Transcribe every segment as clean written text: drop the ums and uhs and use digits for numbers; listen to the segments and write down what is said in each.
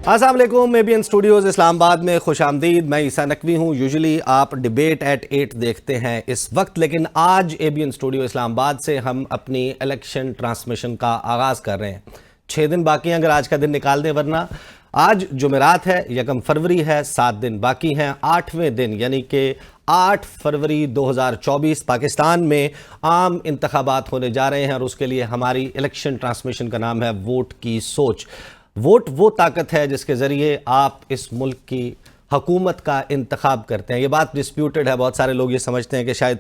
السلام علیکم. ABN studios اسلام آباد میں خوش آمدید. میں عیسیٰ نقوی ہوں. یوزلی آپ ڈیبیٹ ایٹ 8 دیکھتے ہیں اس وقت، لیکن آج ABN اسٹوڈیو اسلام آباد سے ہم اپنی الیکشن ٹرانسمیشن کا آغاز کر رہے ہیں. 6 دن باقی ہیں اگر آج کا دن نکال دیں، ورنہ آج جمعرات ہے، 1 فروری ہے، 7 دن باقی ہیں. 8ویں دن یعنی کہ 8 فروری 2024 پاکستان میں عام انتخابات ہونے جا رہے ہیں، اور اس کے لیے ہماری الیکشن ٹرانسمیشن کا نام ہے ووٹ کی سوچ. ووٹ وہ طاقت ہے جس کے ذریعے آپ اس ملک کی حکومت کا انتخاب کرتے ہیں. یہ بات ڈسپیوٹڈ ہے. بہت سارے لوگ یہ سمجھتے ہیں کہ شاید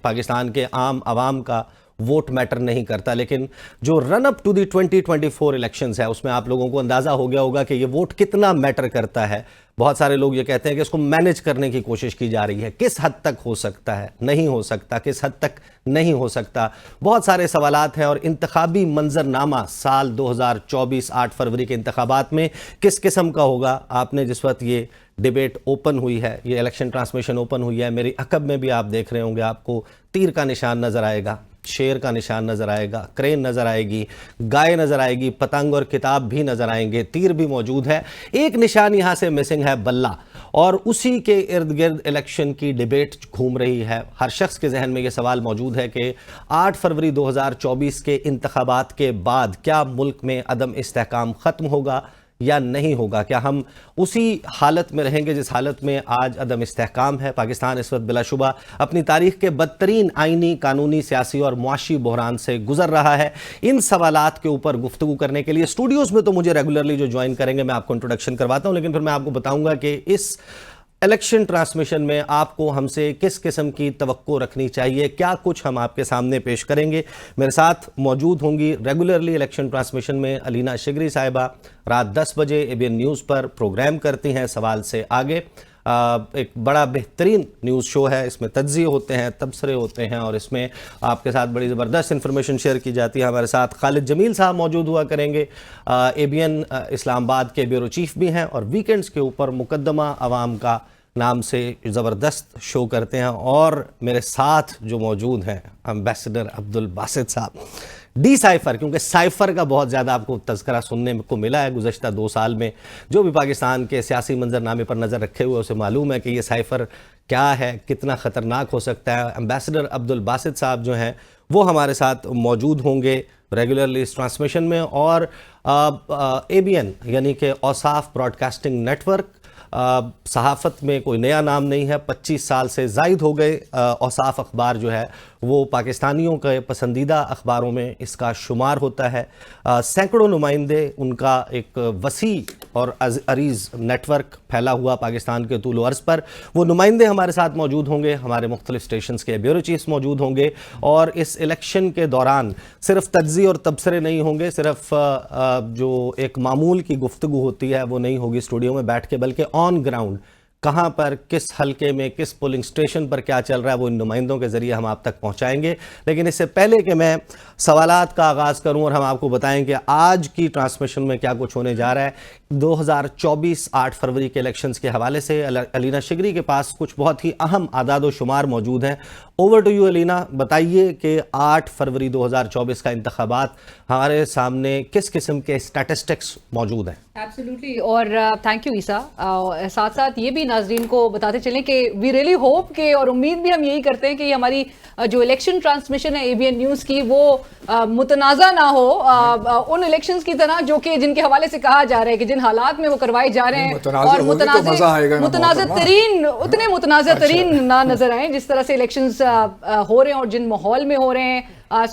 پاکستان کے عام عوام کا ووٹ میٹر نہیں کرتا، لیکن جو رن اپ ٹو دی 2024 الیکشنز ہے اس میں آپ لوگوں کو اندازہ ہو گیا ہوگا کہ یہ ووٹ کتنا میٹر کرتا ہے. بہت سارے لوگ یہ کہتے ہیں کہ اس کو مینیج کرنے کی کوشش کی جا رہی ہے. کس حد تک ہو سکتا ہے؟ نہیں ہو سکتا. کس حد تک نہیں ہو سکتا؟ بہت سارے سوالات ہیں. اور انتخابی منظرنامہ سال 2024 8 فروری کے انتخابات میں کس قسم کا ہوگا؟ آپ نے جس وقت یہ ڈیبیٹ اوپن ہوئی ہے، یہ الیکشن ٹرانسمیشن اوپن ہوئی ہے، میری عقب میں بھی آپ دیکھ رہے ہوں گے، آپ کو تیر کا نشان نظر آئے گا، شیر کا نشان نظر آئے گا، کرین نظر آئے گی، گائے نظر آئے گی، پتنگ اور کتاب بھی نظر آئیں گے، تیر بھی موجود ہے. ایک نشان یہاں سے مسنگ ہے، بلہ، اور اسی کے ارد گرد الیکشن کی ڈیبیٹ گھوم رہی ہے. ہر شخص کے ذہن میں یہ سوال موجود ہے کہ 8 فروری 2024 کے انتخابات کے بعد کیا ملک میں عدم استحکام ختم ہوگا یا نہیں ہوگا؟ کیا ہم اسی حالت میں رہیں گے جس حالت میں آج عدم استحکام ہے؟ پاکستان اس وقت بلا شبہ اپنی تاریخ کے بدترین آئینی، قانونی، سیاسی اور معاشی بحران سے گزر رہا ہے. ان سوالات کے اوپر گفتگو کرنے کے لیے اسٹوڈیوز میں تو مجھے ریگولرلی جو جوائن کریں گے میں آپ کو انٹروڈکشن کرواتا ہوں، لیکن پھر میں آپ کو بتاؤں گا کہ اس الیکشن ٹرانسمیشن میں آپ کو ہم سے کس قسم کی توقع رکھنی چاہیے، کیا کچھ ہم آپ کے سامنے پیش کریں گے. میرے ساتھ موجود ہوں گی ریگولرلی الیکشن ٹرانسمیشن میں علینا شگری صاحبہ، رات 10 بجے ABN نیوز پر پروگرام کرتی ہیں سوال سے آگے. ایک بڑا بہترین نیوز شو ہے، اس میں تجزیے ہوتے ہیں، تبصرے ہوتے ہیں، اور اس میں آپ کے ساتھ بڑی زبردست انفارمیشن شیئر کی جاتی ہے. ہمارے ساتھ خالد جمیل صاحب موجود ہوا کریں گے، ABN اسلام آباد کے بیورو چیف بھی ہیں، اور ویکنڈز کے اوپر مقدمہ عوام کا نام سے زبردست شو کرتے ہیں. اور میرے ساتھ جو موجود ہیں امبیسڈر عبدالباسط صاحب، ڈی سائفر، کیونکہ سائفر کا بہت زیادہ آپ کو تذکرہ سننے کو ملا ہے گزشتہ 2 سال میں. جو بھی پاکستان کے سیاسی منظرنامے پر نظر رکھے ہوئے اسے معلوم ہے کہ یہ سائفر کیا ہے، کتنا خطرناک ہو سکتا ہے. امبیسڈر عبدالباسط صاحب جو ہیں وہ ہمارے ساتھ موجود ہوں گے ریگولرلی اس ٹرانسمیشن میں. اور ABN یعنی کہ اوصاف براڈ کاسٹنگ نیٹ ورک، صحافت میں کوئی نیا نام نہیں ہے، 25 سال سے زائد ہو گئے. اوصاف اخبار جو ہے وہ پاکستانیوں کے پسندیدہ اخباروں میں اس کا شمار ہوتا ہے. سینکڑوں نمائندے، ان کا ایک وسیع اور عریض نیٹ ورک پھیلا ہوا پاکستان کے طول و عرض پر. وہ نمائندے ہمارے ساتھ موجود ہوں گے، ہمارے مختلف سٹیشنز کے بیورو چیفز موجود ہوں گے. اور اس الیکشن کے دوران صرف تجزیے اور تبصرے نہیں ہوں گے، صرف جو ایک معمول کی گفتگو ہوتی ہے وہ نہیں ہوگی اسٹوڈیو میں بیٹھ کے، بلکہ آن گراؤنڈ کہاں پر، کس حلقے میں، کس پولنگ سٹیشن پر کیا چل رہا ہے وہ ان نمائندوں کے ذریعے ہم آپ تک پہنچائیں گے. لیکن اس سے پہلے کہ میں سوالات کا آغاز کروں اور ہم آپ کو بتائیں کہ آج کی ٹرانسمیشن میں کیا کچھ ہونے جا رہا ہے 2024 8 فروری کے الیکشنز کے حوالے سے، علینا شگری کے پاس کچھ بہت ہی اہم اعداد و شمار موجود ہیں. اوور ٹو یو علینا، بتائیے کہ 8 فروری 2024 کا انتخابات ہمارے سامنے کس قسم کے اسٹیٹسٹکس موجود ہیں؟ ایبسلیوٹلی، اور تھینک یو عیسیٰ. ساتھ ساتھ یہ بھی ناظرین کو بتاتے چلیں کہ وی ریئلی ہوپ کہ، اور امید بھی ہم یہی کرتے ہیں کہ یہ ہماری جو الیکشن ٹرانسمیشن ہے ABN نیوز کی وہ متنازع نہ ہو ان الیکشنز کی طرح جو کہ جن کے حوالے سے کہا جا رہا ہے کہ جن حالات میں وہ کروائے جا رہے ہیں، اور اتنے متنازع ترین نہ نظر آئیں جس طرح سے الیکشنز ہو رہے ہیں اور جن ماحول میں ہو رہے ہیں.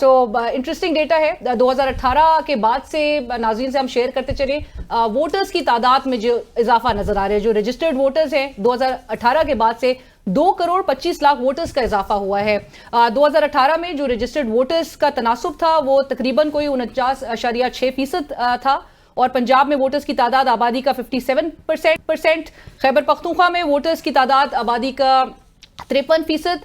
سو انٹرسٹنگ ڈیٹا ہے 2018 کے بعد سے. ناظرین سے ہم شیئر کرتے چلیں، ووٹرز کی تعداد میں جو اضافہ نظر آ رہا ہے، جو رجسٹرڈ ووٹرز ہیں 2018 کے بعد سے 2,25,00,000 ووٹرز کا اضافہ ہوا ہے. 2018 میں جو رجسٹرڈ ووٹرز کا تناسب تھا وہ تقریباً کوئی 49.6% تھا، اور پنجاب میں ووٹرز کی تعداد آبادی کا 57%، خیبر پختونخوا میں ووٹرز کی تعداد آبادی کا 53%،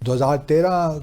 2013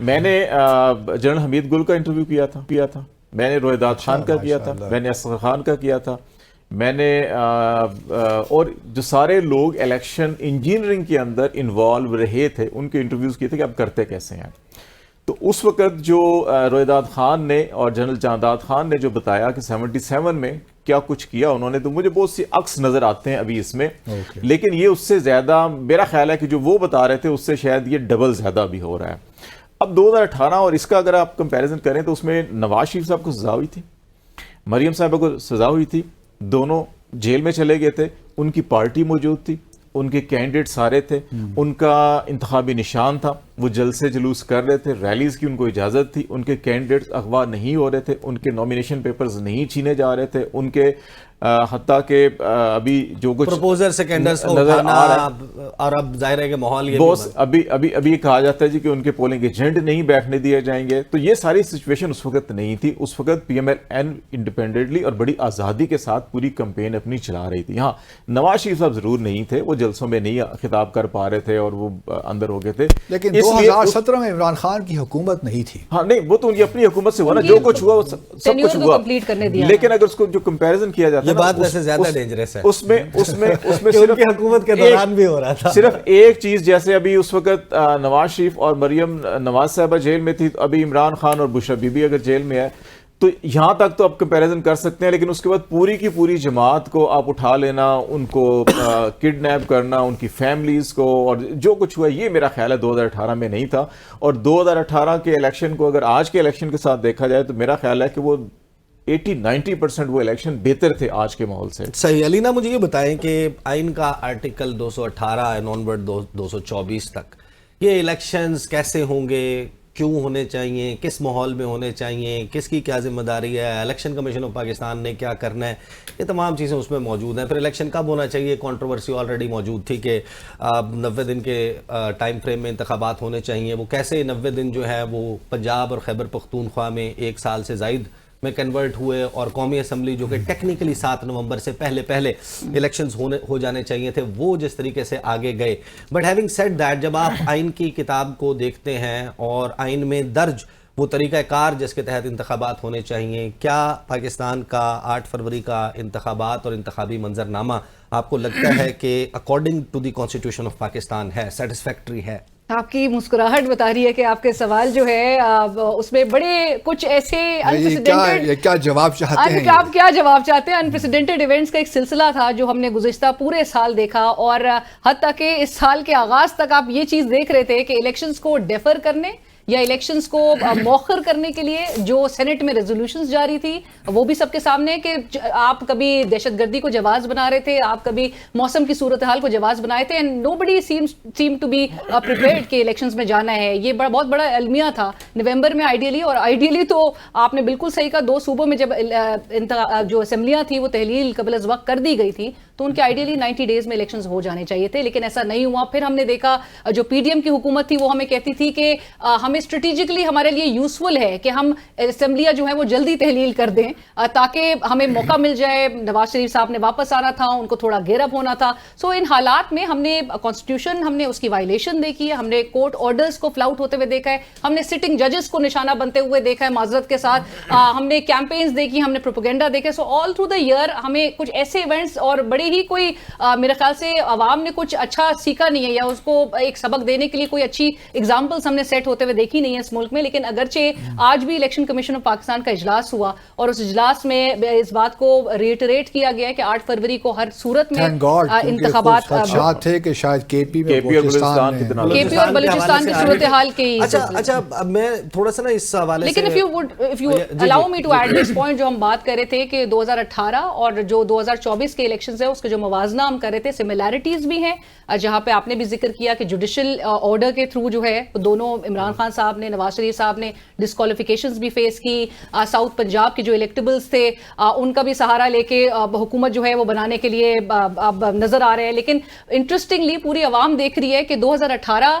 میں نے جنرل حمید گل کا انٹرویو کیا تھا، میں نے رویداد خان کا کیا تھا، میں نے اصغر خان کا کیا تھا، میں نے اور جو سارے لوگ الیکشن انجینئرنگ کے اندر انوالو رہے تھے ان کے انٹرویوز کیے تھے کہ آپ کرتے کیسے ہیں. تو اس وقت جو رویداد خان نے اور جنرل جانداد خان نے جو بتایا کہ 77 میں کیا کچھ کیا انہوں نے، تو مجھے بہت سی عکس نظر آتے ہیں ابھی اس میں، لیکن یہ اس سے زیادہ میرا خیال ہے کہ جو وہ بتا رہے تھے اس سے شاید یہ ڈبل زیادہ بھی ہو رہا ہے. اب 2018 اور اس کا اگر آپ کمپیریزن کریں تو اس میں نواز شریف صاحب کو سزا ہوئی تھی، مریم صاحبہ کو سزا ہوئی تھی، دونوں جیل میں چلے گئے تھے، ان کی پارٹی موجود تھی، ان کے کینڈیڈیٹ سارے تھے، ان کا انتخابی نشان تھا، وہ جلسے جلوس کر رہے تھے، ریلیز کی ان کو اجازت تھی، ان کے کینڈیڈیٹس اغوا نہیں ہو رہے تھے، ان کے نامینیشن پیپرز نہیں چھینے جا رہے تھے، ان کے حتیٰ کہ ابھی جو کچھ پروپوزر سیکنڈرز کو نظر اٹھانا آ رہا ہے اور اب ظاہر ہے کہ ماحول یہ بوس ابھی کہا جاتا ہے جی کہ ان کے پولنگ ایجنٹ نہیں بیٹھنے دیے جائیں گے. تو یہ ساری سچویشن اس وقت نہیں تھی. اس وقت P M L N independently اور بڑی آزادی کے ساتھ پوری کمپین اپنی چلا رہی تھی. ہاں نواز شریف صاحب ضرور نہیں تھے، وہ جلسوں میں نہیں خطاب کر پا رہے تھے اور وہ اندر ہو گئے تھے، لیکن 2017 میں عمران خان کی حکومت نہیں تھی. ہاں نہیں وہ تو ان کی اپنی حکومت سے ہوا نا، جو کچھ ہوا سب کچھ ہوا، لیکن اگر اس کو جو کمپیریزن کیا جاتا ہے، یہ بات ویسے زیادہ ڈینجرس ہے، اس میں صرف حکومت کے دوران بھی ہو رہا تھا. صرف ایک چیز، جیسے ابھی اس وقت نواز شریف اور مریم نواز صاحبہ جیل میں تھی، ابھی عمران خان اور بشرا بی بی اگر جیل میں ہے تو یہاں تک تو آپ کمپیریزن کر سکتے ہیں، لیکن اس کے بعد پوری کی پوری جماعت کو آپ اٹھا لینا، ان کو کڈنیپ کرنا، ان کی فیملیز کو، اور جو کچھ ہوا یہ میرا خیال ہے 2018 میں نہیں تھا. اور 2018 کے الیکشن کو اگر آج کے الیکشن کے ساتھ دیکھا جائے تو میرا خیال ہے کہ وہ 80-90% وہ الیکشن بہتر تھے آج کے ماحول سے. صحیح. علینا مجھے یہ بتائیں کہ آئین کا آرٹیکل 218 نونورڈ 224 تک یہ الیکشنز کیسے ہوں گے، کیوں ہونے چاہیے، کس ماحول میں ہونے چاہیے، کس کی کیا ذمہ داری ہے، الیکشن کمیشن آف پاکستان نے کیا کرنا ہے، یہ تمام چیزیں اس میں موجود ہیں. پھر الیکشن کب ہونا چاہیے، کنٹروورسی آلریڈی موجود تھی کہ 90 دن کے ٹائم فریم میں انتخابات ہونے چاہیے. وہ کیسے 90 دن جو ہے وہ پنجاب اور خیبر پختونخوا میں 1 سال سے زائد میں کنورٹ ہوئے، اور قومی اسمبلی جو کہ ٹیکنیکلی 7 نومبر سے پہلے الیکشنز ہو جانے چاہیے تھے، وہ جس طریقے سے آگے گئے. بٹ ہیونگ سیڈ دیٹ، جب آپ آئین کی کتاب کو دیکھتے ہیں اور آئین میں درج وہ طریقہ کار جس کے تحت انتخابات ہونے چاہیے، کیا پاکستان کا 8 فروری کا انتخابات اور انتخابی منظرنامہ آپ کو لگتا ہے کہ according to the constitution of Pakistan ہے، سیٹسفیکٹری ہے؟ آپ کی مسکراہٹ بتا رہی ہے کہ آپ کے سوال جو ہے اس میں بڑے کچھ ایسے کیا جواب چاہتے ہیں، آپ کیا جواب چاہتے ہیں. انپریسیڈنٹڈ ایونٹس کا ایک سلسلہ تھا جو ہم نے گزشتہ پورے سال دیکھا، اور حتیٰ کہ اس سال کے آغاز تک آپ یہ چیز دیکھ رہے تھے کہ الیکشنز کو ڈیفر کرنے یا الیکشنز کو مؤخر کرنے کے لیے جو سینٹ میں ریزولوشنز جاری تھی وہ بھی سب کے سامنے کہ آپ کبھی دہشت گردی کو جواز بنا رہے تھے، آپ کبھی موسم کی صورتحال کو جواز بنائے تھے، and nobody seem to be prepared کہ الیکشنز میں جانا ہے. یہ بہت بڑا المیہ تھا نومبر میں آئیڈیلی تو آپ نے بالکل صحیح کہا. 2 صوبوں میں جب جو اسمبلیاں تھیں وہ تحلیل قبل از وقت کر دی گئی تھی تو ان کے آئیڈیلی 90 ڈیز میں الیکشنز ہو جانے چاہیے تھے، لیکن ایسا نہیں ہوا. پھر ہم نے دیکھا جو پی ڈی ایم کی حکومت تھی وہ ہمیں کہتی تھی کہ ہمیں اسٹریٹجکلی ہمارے لیے یوزفل ہے کہ ہم اسمبلیاں جو ہیں وہ جلدی تحلیل کر دیں تاکہ ہمیں موقع مل جائے. نواز شریف صاحب نے واپس آنا تھا، ان کو تھوڑا گیئر اپ ہونا تھا. سو ان حالات میں ہم نے کانسٹیٹیوشن، ہم نے اس کی وائلیشن دیکھی ہے، ہم نے کورٹ آرڈرز کو فلاؤٹ ہوتے ہوئے دیکھا ہے، ہم نے سٹنگ ججز کو نشانہ بنتے ہوئے دیکھا ہے معذرت کے ساتھ، ہم نے کیمپینز دیکھی، ہم نے پروپیگنڈا دیکھے. سو آل تھرو دا ایئر ہمیں کچھ ایسے ایونٹس اور بڑے ہی کوئی میرے خیال سے عوام نے کچھ اچھا سیکھا نہیں ہے یا اس کو ایک سبق دینے کے لیے کوئی اچھی ایگزامپلس ہم نے سیٹ ہوتے ہوئے دیکھی نہیں ہے اس ملک میں. لیکن اگرچہ آج بھی الیکشن کمیشن آف پاکستان کا اجلاس ہوا اور اس اجلاس میں اس بات کو ریٹریٹ کیا گیا کہ 8 فروری کو ہر صورت میں انتخابات تھے کہ شاید کے پی اور بلوچستان کی صورتحال کی. اچھا میں تھوڑا سا نا اس حوالے سے، لیکن if you allow me to add this point، جو ہم بات کر رہے تھے کہ 2018 اور جو 2024 کے الیکشنز ہیں اس کا جو موازنہ ہم کر رہے تھے، سملیرٹیز بھی ہیں جہاں پہ آپ نے بھی ذکر کیا کہ جوڈیشل آرڈر کے تھرو جو ہے دونوں عمران خان صاحب نے، نواز شریف صاحب نے ڈسکوالیفیکیشنز بھی فیس کی. ساؤتھ پنجاب کے جو الیکٹیبلز تھے ان کا بھی سہارا لے کے حکومت جو ہے وہ بنانے کے لیے اب نظر آ رہے ہیں. لیکن انٹرسٹنگلی پوری عوام دیکھ رہی ہے کہ 2018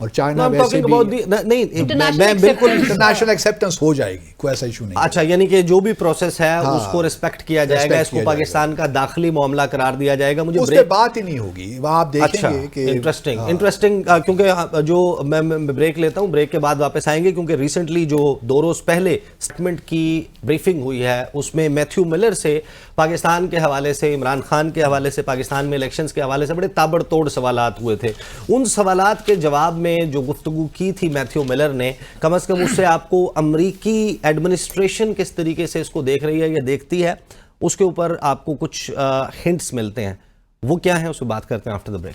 اور چائنا ویسے بھی نہیں میں بالکل انٹرنیشنل ایکسیپٹنس ہو جائے گی، کوئی ایسا ایشو نہیں۔ اچھا، یعنی کہ جو بھی پروسیس ہے اس کو ریسپیکٹ کیا جائے گا، اس کو پاکستان کا داخلی معاملہ قرار دیا جائے گا۔ مجھے اس پہ بات ہی نہیں ہوگی، وہاں آپ دیکھیں گے کہ انٹرسٹنگ، کیونکہ جو میں بریک لیتا ہوں، بریک کے بعد واپس آئیں گے، کیونکہ ریسنٹلی جو 2 روز پہلے سیگمنٹ کی بریفنگ ہوئی ہے اس میں میتھیو ملر سے پاکستان کے حوالے سے، عمران خان کے حوالے سے، پاکستان میں الیکشنز کے حوالے سے بڑے تابڑ توڑ سوالات ہوئے تھے۔ ان سوالات کے جواب میں جو گفتگو کی تھی میتھیو ملر نے، کم از کم اس سے آپ کو امریکی ایڈمنسٹریشن کس طریقے سے اس کو دیکھ رہی ہے یا دیکھتی ہے، اس کے اوپر آپ کو کچھ ہنٹس ملتے ہیں۔ وہ کیا ہیں، اس پہ بات کرتے ہیں آفٹر دا بریک۔